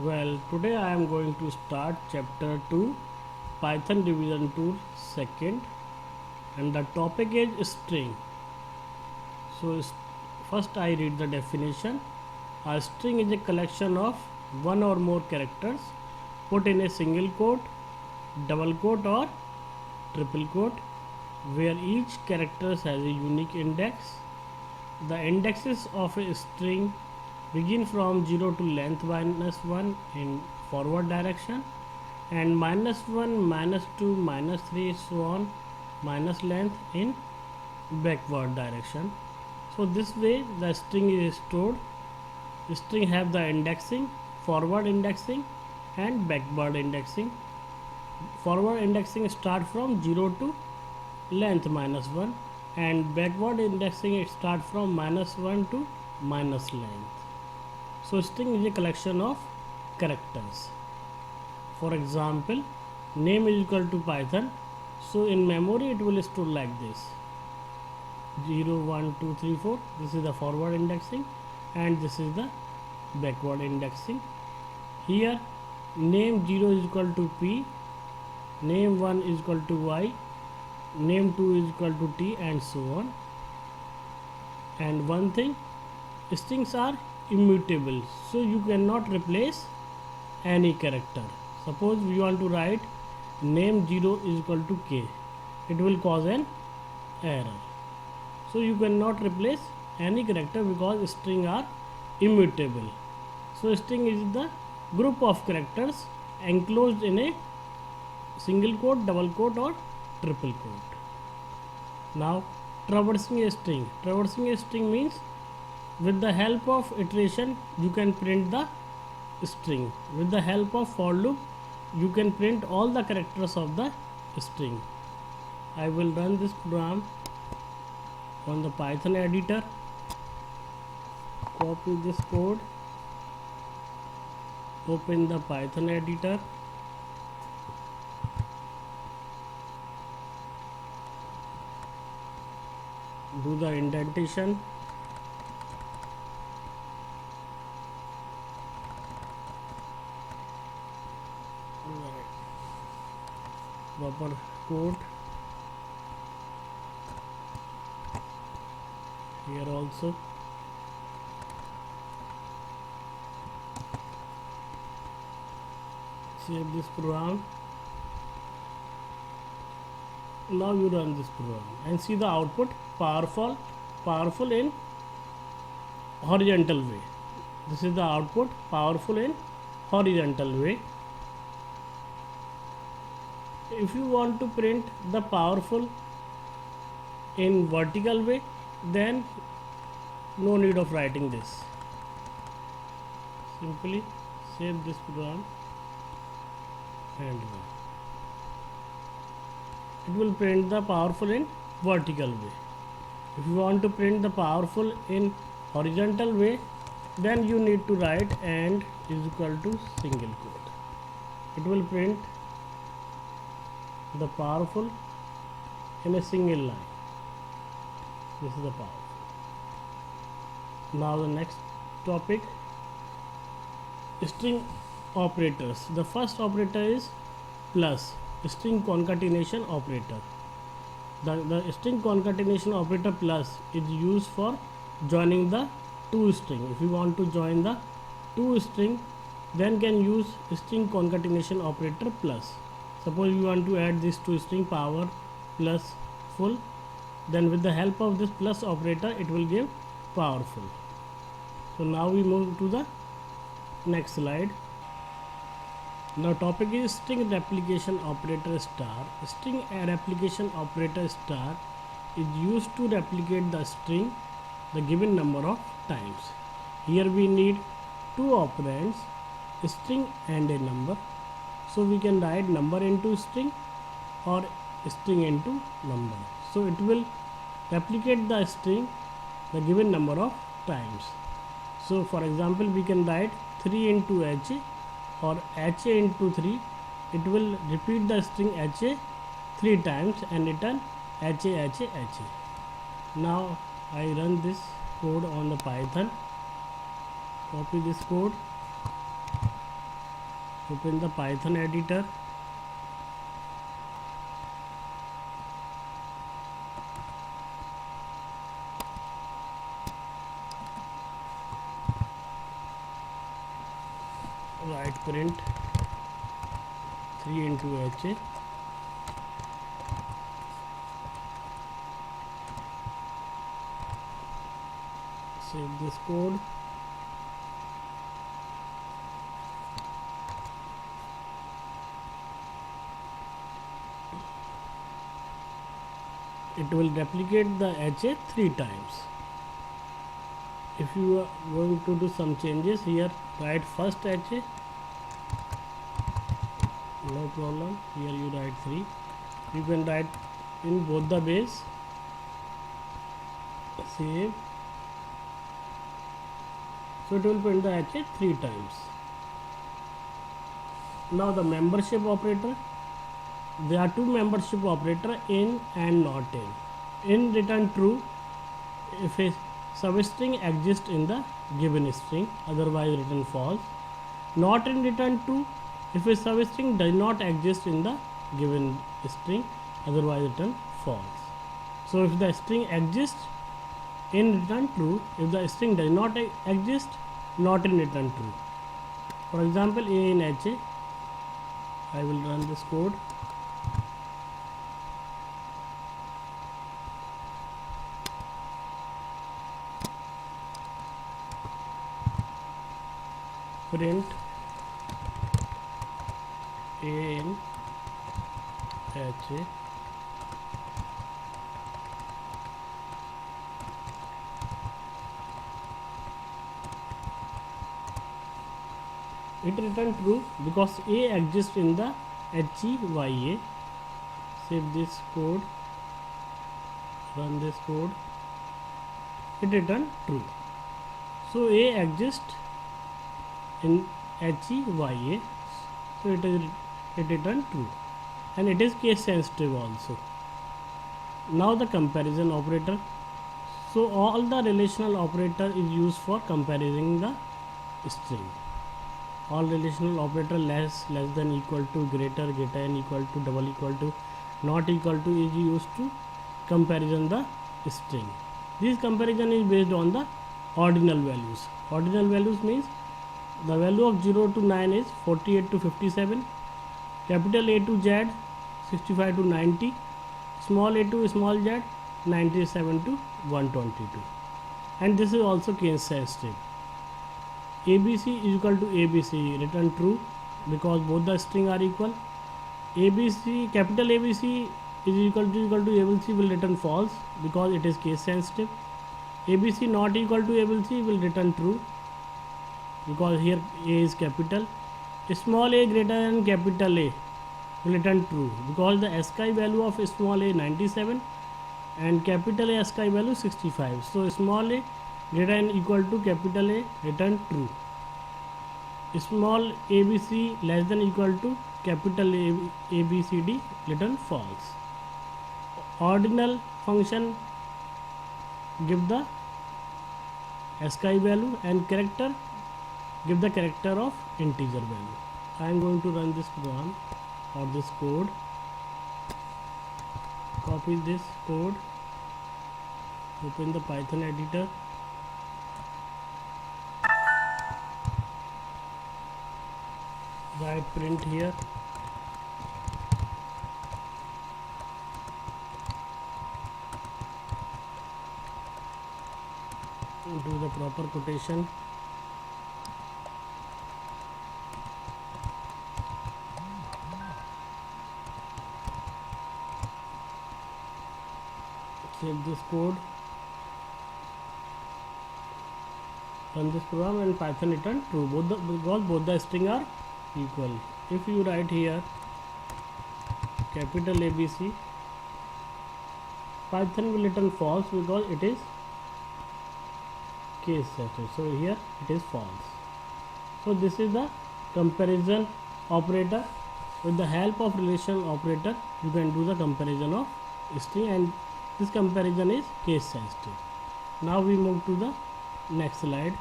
Well, today I am going to start chapter 2 Python revision tool second, and the topic is string. So first I read the definition. A string is a collection of one or more characters put in a single quote, double quote or triple quote where each character has a unique index. The indexes of a string begin from 0 to length -1 in forward direction and -1, -2, -3, so on, minus length in backward direction. So this way the string is stored. The string have the indexing, forward indexing and backward indexing. Forward indexing start from 0 to length -1 and backward indexing it start from -1 to minus length. So string is a collection of characters. For example, name is equal to Python. So in memory it will store like this: 0, 1, 2, 3, 4. This is the forward indexing and this is the backward indexing. Here name 0 is equal to P, name 1 is equal to Y, name 2 is equal to T, and so on. And one thing, strings are immutable, so you cannot replace any character. Suppose we want to write name 0 is equal to K, it will cause an error. So you cannot replace any character because string are immutable. So string is the group of characters enclosed in a single quote, double quote or triple quote. Now traversing a string. Traversing a string means with the help of iteration you can print the string. With the help of for loop you can print all the characters of the string. I will run this program on the Python editor. Copy this code, open the Python editor, do the indentation, proper code here also. Save this program. Now you run this program and see the output. Powerful in horizontal way. This is the output, powerful in horizontal way. If you want to print the powerful in vertical way, then no need of writing this. Simply save this program and run. It will print the powerful in vertical way. If you want to print the powerful in horizontal way, then you need to write and is equal to single quote. It will print the powerful in a single line. This is the powerful. Now the next topic, string operators. The first operator is plus, string concatenation operator. The string concatenation operator plus is used for joining the two string. If you want to join the two string, then can use string concatenation operator plus. Suppose you want to add these two string, power plus full, then with the help of this plus operator it will give powerful. So now we move to the next slide. Now topic is string replication operator star. String replication operator star is used to replicate the string the given number of times. Here we need two operands, a string and a number. So we can write number into string or string into number. So it will replicate the string the given number of times. So for example, we can write 3 into HA or HA into 3. It will repeat the string HA 3 times and return HA, HA, HA. Now I run this code on the Python. Copy this code, Open the Python editor. Write print 3 into HA. Save this code. It will replicate the HA 3 times. If you are going to do some changes here, write first HA, no problem. Here you write 3. You can write in both the base. Save. So it will print the HA 3 times. Now the membership operator. There are two membership operator, in and not in. In return true if a substring exists in the given string, otherwise return false. Not in return true if a substring does not exist in the given string, otherwise return false. So if the string exists, in return true. If the string does not exist, not in return true. For example, A in HA. I will run this code. Print A in HA. It returns true because A exists in the HEYA. Save this code, run this code. It returns true. So A exists in HEYA, so it returns true, and it is case sensitive also. Now the comparison operator. So all the relational operator is used for comparing the string. All relational operator less than, equal to, greater than, equal to, double equal to, not equal to is used to comparison the string. This comparison is based on the ordinal values. Ordinal values means the value of 0 to 9 is 48 to 57, capital A to Z 65 to 90, small a to small z 97 to 122, and this is also case sensitive. ABC is equal to ABC, return true because both the string are equal. ABC, capital ABC is equal to ABC will return false because it is case sensitive. ABC not equal to ABC will return true because here A is capital. Small a greater than capital A will return true because the ASCII value of small a 97 and capital A ASCII value 65. So small a greater than equal to capital A return true. Small abc less than equal to capital ABCD return false. Ordinal function give the ASCII value and character give the character of integer value. I am going to run this program or this code. Copy this code, open the Python editor, write print here, do the proper quotation, save this code, run this program, and Python return true because both the string are equal. If you write here capital ABC, Python will return false because it is case sensitive. So here it is false. So this is the comparison operator. With the help of relational operator, you can do the comparison of string, and this comparison is case sensitive. Now we move to the next slide.